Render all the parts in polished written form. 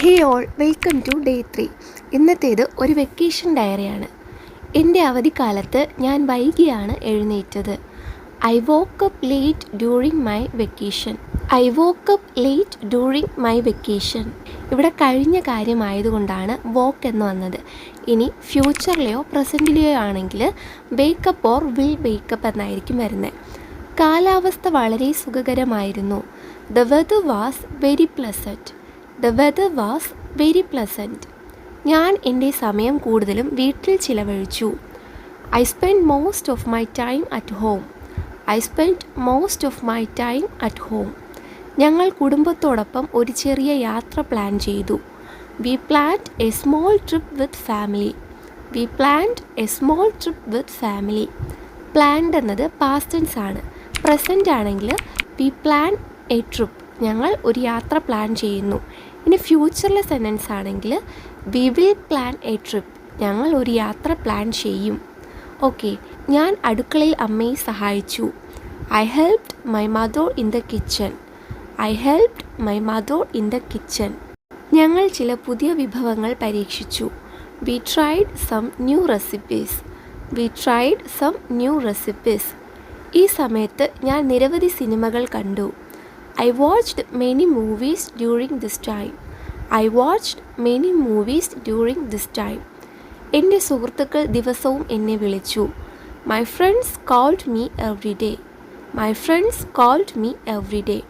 Hey all, welcome to day 3. ഇന്നത്തേത് ഒരു vacation ഡയറിയാണ്. എൻ്റെ അവധിക്കാലത്ത് ഞാൻ വൈകിയാണ് എഴുന്നേറ്റത്. I woke up late during my vacation. ഇവിടെ കഴിഞ്ഞ കാര്യമായതുകൊണ്ടാണ് വോക്ക് എന്ന് വന്നത്. ഇനി ഫ്യൂച്ചറിലെയോ പ്രസൻറ്റിലെയോ ആണെങ്കിൽ വേക്കപ്പ് ഓർ വിൽ വേക്കപ്പ് എന്നായിരിക്കും വരുന്നത്. കാലാവസ്ഥ വളരെ സുഖകരമായിരുന്നു. The weather was very pleasant. ഞാൻ എൻ്റെ സമയം കൂടുതലും വീട്ടിൽ ചിലവഴിച്ചു. I spent most of my time at home. ഞങ്ങൾ കുടുംബത്തോടൊപ്പം ഒരു ചെറിയ യാത്ര പ്ലാൻ ചെയ്തു. We planned a small trip with family. Planned എന്നത് പാസ്റ്റ് ടെൻസ് ആണ്. പ്രസൻറ്റ് ആണെങ്കിൽ we plan a trip. ഞങ്ങൾ ഒരു യാത്ര പ്ലാൻ ചെയ്യുന്നു. ഇനി ഫ്യൂച്ചറിലെ സെൻറ്റൻസ് ആണെങ്കിൽ we will plan A trip. ഞങ്ങൾ ഒരു യാത്ര പ്ലാൻ ചെയ്യും. ഓക്കെ, ഞാൻ അടുക്കളയിൽ അമ്മയെ സഹായിച്ചു. I helped my mother in the kitchen. ഞങ്ങൾ ചില പുതിയ വിഭവങ്ങൾ പരീക്ഷിച്ചു. We tried some new recipes. ഈ സമയത്ത് ഞാൻ നിരവധി സിനിമകൾ കണ്ടു. I watched many movies during this time. എൻ്റെ സുഹൃത്തുക്കൾ ദിവസവും എന്നെ വിളിച്ചു. My friends called me every day.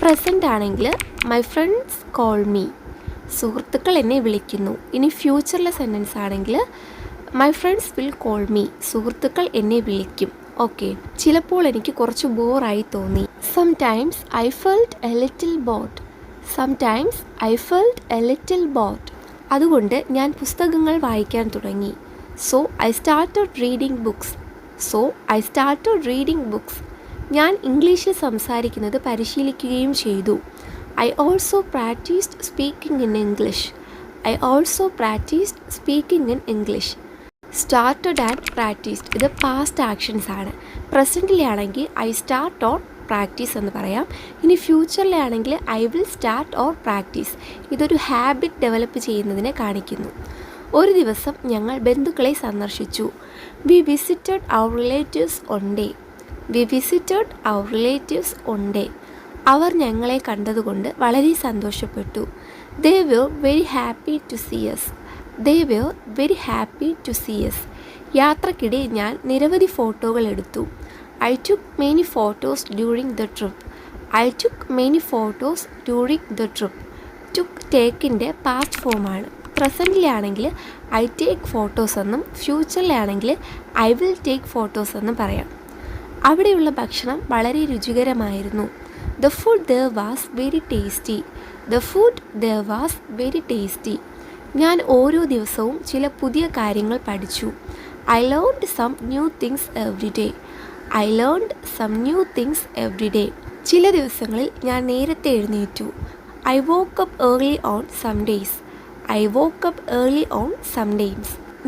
Present ആണെങ്കിൽ my friends call me. സുഹൃത്തുക്കൾ എന്നെ വിളിക്കുന്നു. ഇനി ഫ്യൂച്ചറിലെ സെൻറ്റൻസ് ആണെങ്കിൽ my friends will call me. സുഹൃത്തുക്കൾ എന്നെ വിളിക്കും. ഓക്കെ, ചിലപ്പോൾ എനിക്ക് കുറച്ച് ബോറായി തോന്നി. Sometimes I felt a little bored. അതുകൊണ്ട് ഞാൻ പുസ്തകങ്ങൾ വായിക്കാൻ തുടങ്ങി. So I started reading books. ഞാൻ ഇംഗ്ലീഷിൽ സംസാരിക്കുന്നത് പരിശീലിക്കുകയും ചെയ്തു. I also practiced speaking in English. Started and practiced ഇത് പാസ്റ്റ് ആക്ഷൻസ് ആണ്. പ്രസൻറ്റിലെ ആണെങ്കിൽ ഐ സ്റ്റാർട്ട് ഓർ പ്രാക്ടീസ് എന്ന് പറയാം. ഇനി ഫ്യൂച്ചറിലെ ആണെങ്കിൽ I will start or practice. ഇതൊരു ഹാബിറ്റ് ഡെവലപ്പ് ചെയ്യുന്നതിനെ കാണിക്കുന്നു. ഒരു ദിവസം ഞങ്ങൾ ബന്ധുക്കളെ സന്ദർശിച്ചു. We visited our relatives one day. അവർ ഞങ്ങളെ കണ്ടതുകൊണ്ട് വളരെ സന്തോഷപ്പെട്ടു. They were very happy to see us. യാത്രക്കിടെ ഞാൻ നിരവധി ഫോട്ടോകൾ എടുത്തു. I took many photos during the trip. ടേക്കിൻ്റെ പാസ്റ്റ് ഫോമാണ്. പ്രസൻറ്റിലാണെങ്കിൽ ഐ ടേക്ക് ഫോട്ടോസ് എന്നും ഫ്യൂച്ചറിലാണെങ്കിൽ ഐ വിൽ ടേക്ക് ഫോട്ടോസ് എന്നും പറയാം. അവിടെയുള്ള ഭക്ഷണം വളരെ രുചികരമായിരുന്നു. The food there was very tasty. ഞാൻ ഓരോ ദിവസവും ചില പുതിയ കാര്യങ്ങൾ പഠിച്ചു. I learned some new things every day. ചില ദിവസങ്ങളിൽ ഞാൻ നേരത്തെ എഴുന്നേറ്റു. I woke up early on some days.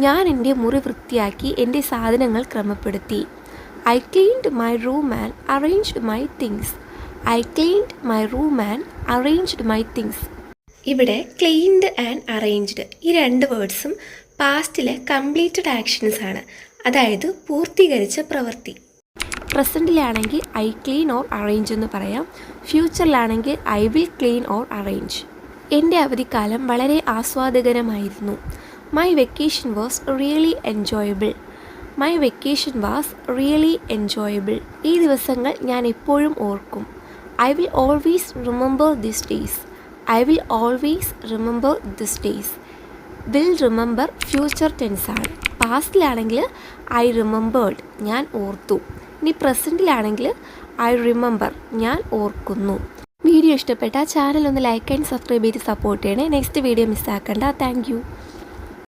ഞാൻ എൻ്റെ മുറി വൃത്തിയാക്കി എൻ്റെ സാധനങ്ങൾ ക്രമപ്പെടുത്തി. I cleaned my room and arranged my things. ഇവിടെ ക്ലീൻഡ് ആൻഡ് അറേഞ്ച്ഡ് ഈ രണ്ട് വേർഡ്സും പാസ്റ്റിലെ കംപ്ലീറ്റഡ് ആക്ഷൻസ് ആണ്, അതായത് പൂർത്തീകരിച്ച പ്രവൃത്തി. പ്രസൻറ്റിലാണെങ്കിൽ ഐ ക്ലീൻ ഓർ അറേഞ്ച് എന്ന് പറയാം. ഫ്യൂച്ചറിലാണെങ്കിൽ I will clean or arrange. എൻ്റെ അവധിക്കാലം വളരെ ആസ്വാദകരമായിരുന്നു. My vacation was really enjoyable. ഈ ദിവസങ്ങൾ ഞാൻ എപ്പോഴും ഓർക്കും. I will always remember this days. Will remember future tense ആണ്. പാസ്റ്റിലാണെങ്കിൽ ഐ റിമെമ്പേർഡ്, ഞാൻ ഓർത്തു. ഇനി പ്രസൻറ്റിലാണെങ്കിൽ ഐ റിമെമ്പർ, ഞാൻ ഓർക്കുന്നു. വീഡിയോ ഇഷ്ടപ്പെട്ടാൽ ചാനൽ ഒന്ന് ലൈക്ക് ആൻഡ് സബ്സ്ക്രൈബ് ചെയ്ത് സപ്പോർട്ട് ചെയ്യണേ. നെക്സ്റ്റ് വീഡിയോ മിസ്സാക്കണ്ട. Thank U.